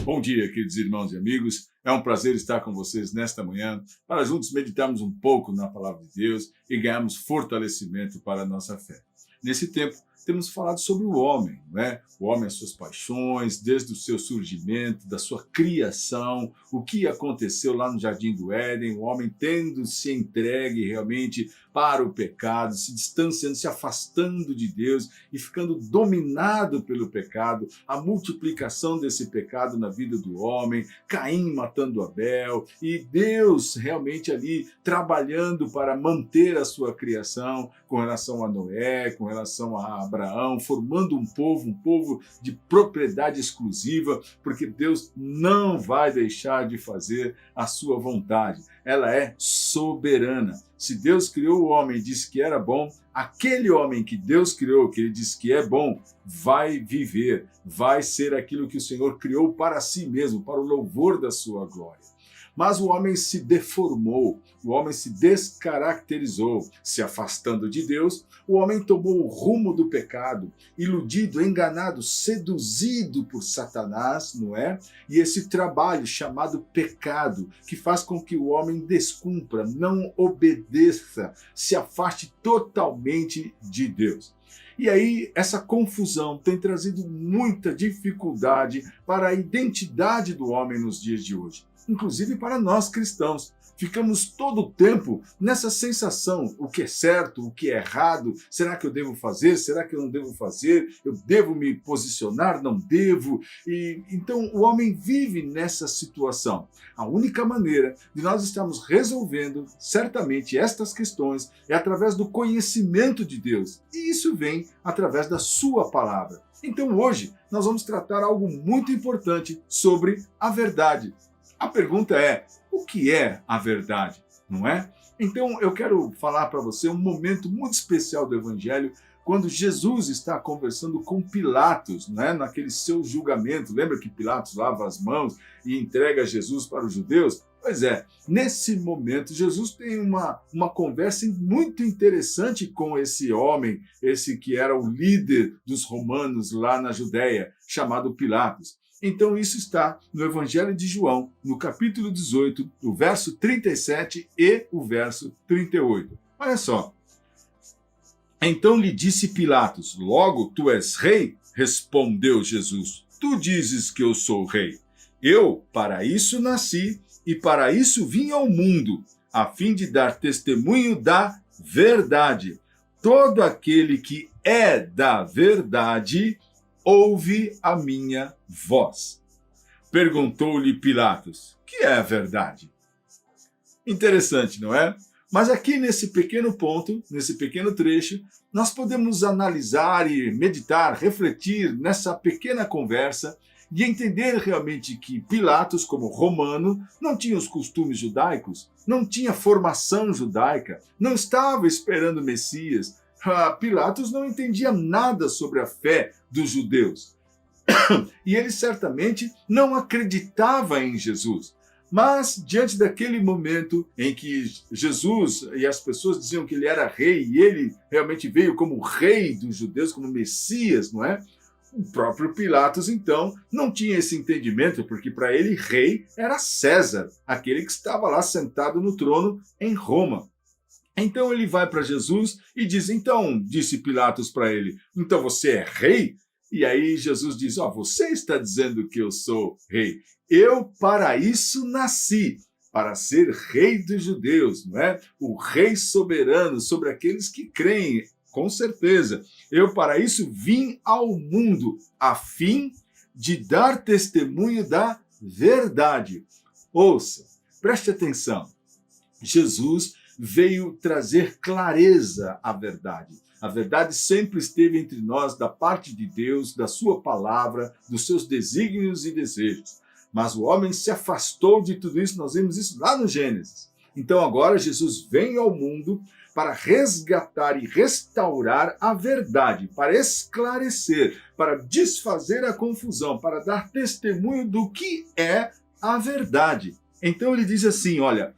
Bom dia, queridos irmãos e amigos. É um prazer estar com vocês nesta manhã para juntos meditarmos um pouco na palavra de Deus e ganharmos fortalecimento para a nossa fé. Nesse tempo, temos falado sobre o homem, né? O homem, as suas paixões, desde o seu surgimento, da sua criação, o que aconteceu lá no Jardim do Éden, o homem tendo se entregue realmente para o pecado, se distanciando, se afastando de Deus e ficando dominado pelo pecado, a multiplicação desse pecado na vida do homem, Caim matando Abel e Deus realmente ali trabalhando para manter a sua criação com relação a Noé, com relação a Abraão, formando um povo de propriedade exclusiva, porque Deus não vai deixar de fazer a sua vontade. Ela é soberana. Se Deus criou o homem e disse que era bom, aquele homem que Deus criou, que ele disse que é bom, vai viver, vai ser aquilo que o Senhor criou para si mesmo, para o louvor da sua glória. Mas o homem se deformou, o homem se descaracterizou, se afastando de Deus, o homem tomou o rumo do pecado, iludido, enganado, seduzido por Satanás, não é? E esse trabalho chamado pecado, que faz com que o homem descumpra, não obedeça, se afaste totalmente de Deus. E aí, essa confusão tem trazido muita dificuldade para a identidade do homem nos dias de hoje. Inclusive para nós cristãos. Ficamos todo o tempo nessa sensação, o que é certo, o que é errado, será que eu devo fazer, será que eu não devo fazer, eu devo me posicionar, não devo? E então o homem vive nessa situação. A única maneira de nós estarmos resolvendo certamente estas questões é através do conhecimento de Deus, e isso vem através da sua palavra. Então hoje nós vamos tratar algo muito importante sobre a verdade. A pergunta é, o que é a verdade, não é? Então eu quero falar para você um momento muito especial do Evangelho, quando Jesus está conversando com Pilatos, né, naquele seu julgamento. Lembra que Pilatos lava as mãos e entrega Jesus para os judeus? Pois é, nesse momento Jesus tem uma conversa muito interessante com esse homem, esse que era o líder dos romanos lá na Judéia, chamado Pilatos. Então isso está no Evangelho de João, no capítulo 18, o verso 37 e o verso 38. Olha só. Então lhe disse Pilatos, logo tu és rei? Respondeu Jesus, tu dizes que eu sou rei. Eu para isso nasci e para isso vim ao mundo, a fim de dar testemunho da verdade. Todo aquele que é da verdade ouve a minha voz. Perguntou-lhe Pilatos, que é a verdade? Interessante, não é? Mas aqui nesse pequeno ponto, nesse pequeno trecho, nós podemos analisar e meditar, refletir nessa pequena conversa e entender realmente que Pilatos, como romano, não tinha os costumes judaicos, não tinha formação judaica, não estava esperando o Messias. Pilatos não entendia nada sobre a fé dos judeus. E ele certamente não acreditava em Jesus. Mas, diante daquele momento em que Jesus e as pessoas diziam que ele era rei, e ele realmente veio como rei dos judeus, como Messias, não é? O próprio Pilatos, então, não tinha esse entendimento, porque para ele rei era César, aquele que estava lá sentado no trono em Roma. Então ele vai para Jesus e diz, então, disse Pilatos para ele, então você é rei? E aí Jesus diz, você está dizendo que eu sou rei. Eu para isso nasci, para ser rei dos judeus, não é? O rei soberano sobre aqueles que creem, com certeza. Eu para isso vim ao mundo, a fim de dar testemunho da verdade. Ouça, preste atenção. Jesus veio trazer clareza à verdade. A verdade sempre esteve entre nós, da parte de Deus, da sua palavra, dos seus desígnios e desejos. Mas o homem se afastou de tudo isso, nós vimos isso lá no Gênesis. Então agora Jesus vem ao mundo para resgatar e restaurar a verdade, para esclarecer, para desfazer a confusão, para dar testemunho do que é a verdade. Então ele diz assim, olha,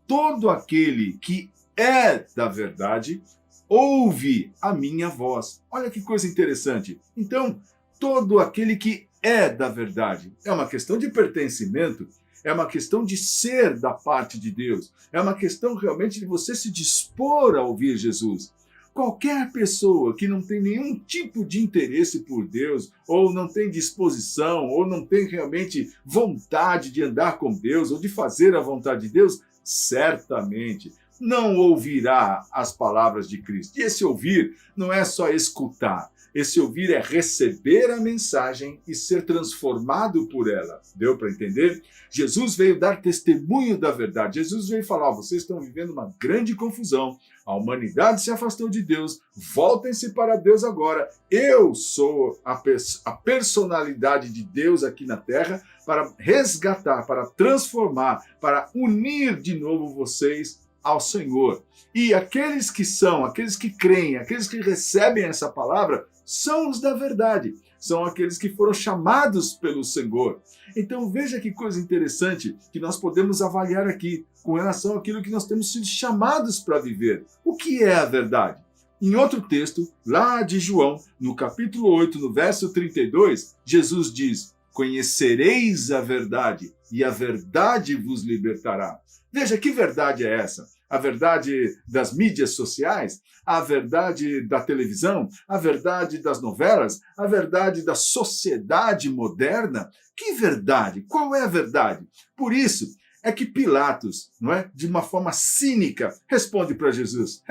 todo aquele que é da verdade ouve a minha voz. Olha que coisa interessante. Então, todo aquele que é da verdade, é uma questão de pertencimento, é uma questão de ser da parte de Deus, é uma questão realmente de você se dispor a ouvir Jesus. Qualquer pessoa que não tem nenhum tipo de interesse por Deus, ou não tem disposição, ou não tem realmente vontade de andar com Deus, ou de fazer a vontade de Deus, certamente não ouvirá as palavras de Cristo. E esse ouvir não é só escutar. Esse ouvir é receber a mensagem e ser transformado por ela. Deu para entender? Jesus veio dar testemunho da verdade. Jesus veio falar, vocês estão vivendo uma grande confusão. A humanidade se afastou de Deus. Voltem-se para Deus agora. Eu sou a personalidade de Deus aqui na Terra para resgatar, para transformar, para unir de novo vocês ao Senhor. E aqueles que creem, aqueles que recebem essa palavra, são os da verdade. São aqueles que foram chamados pelo Senhor. Então veja que coisa interessante que nós podemos avaliar aqui com relação àquilo que nós temos sido chamados para viver. O que é a verdade? Em outro texto, lá de João, no capítulo 8, no verso 32, Jesus diz, conhecereis a verdade e a verdade vos libertará. Veja que verdade é essa? A verdade das mídias sociais, a verdade da televisão, a verdade das novelas, a verdade da sociedade moderna. Que verdade? Qual é a verdade? Por isso é que Pilatos, não é, de uma forma cínica, responde para Jesus: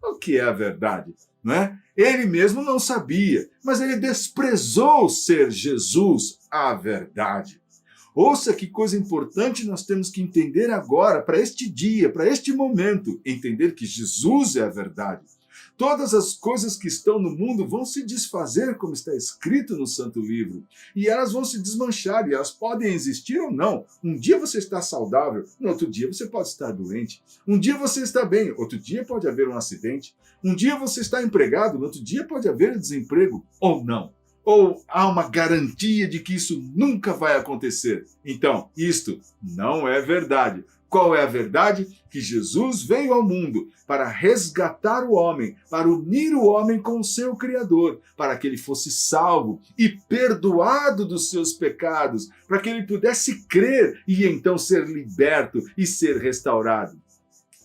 o que é a verdade? Não é? Ele mesmo não sabia, mas ele desprezou ser Jesus a verdade. Ouça que coisa importante nós temos que entender agora, para este dia, para este momento, entender que Jesus é a verdade. Todas as coisas que estão no mundo vão se desfazer, como está escrito no Santo Livro, e elas vão se desmanchar, e elas podem existir ou não. Um dia você está saudável, no outro dia você pode estar doente. Um dia você está bem, outro dia pode haver um acidente. Um dia você está empregado, no outro dia pode haver desemprego, ou não. Ou há uma garantia de que isso nunca vai acontecer? Então, isto não é verdade. Qual é a verdade? Que Jesus veio ao mundo para resgatar o homem, para unir o homem com o seu Criador, para que ele fosse salvo e perdoado dos seus pecados, para que ele pudesse crer e então ser liberto e ser restaurado.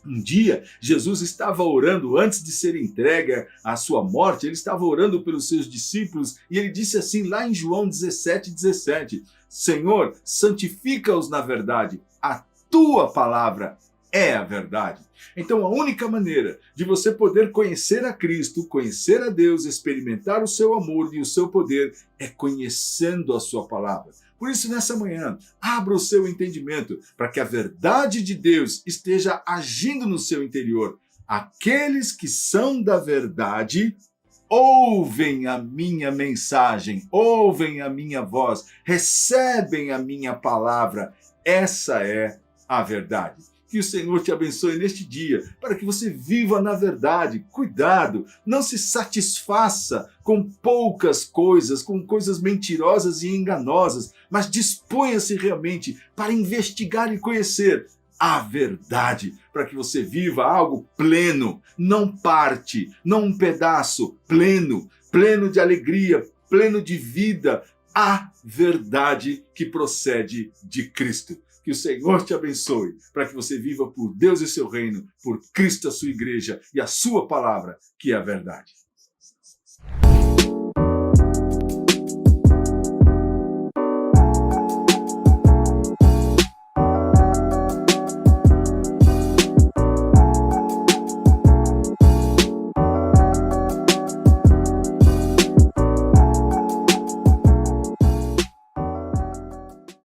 Um dia, Jesus estava orando antes de ser entregue à sua morte, ele estava orando pelos seus discípulos e ele disse assim lá em João 17:17, Senhor, santifica-os na verdade, a tua palavra é a verdade. Então a única maneira de você poder conhecer a Cristo, conhecer a Deus, experimentar o seu amor e o seu poder é conhecendo a sua palavra. Por isso, nessa manhã, abra o seu entendimento para que a verdade de Deus esteja agindo no seu interior. Aqueles que são da verdade ouvem a minha mensagem, ouvem a minha voz, recebem a minha palavra. Essa é a verdade. Que o Senhor te abençoe neste dia, para que você viva na verdade. Cuidado, não se satisfaça com poucas coisas, com coisas mentirosas e enganosas, mas disponha-se realmente para investigar e conhecer a verdade, para que você viva algo pleno, não parte, não um pedaço, pleno, pleno de alegria, pleno de vida, a verdade que procede de Cristo. Que o Senhor te abençoe, para que você viva por Deus e seu reino, por Cristo a sua igreja e a sua palavra, que é a verdade.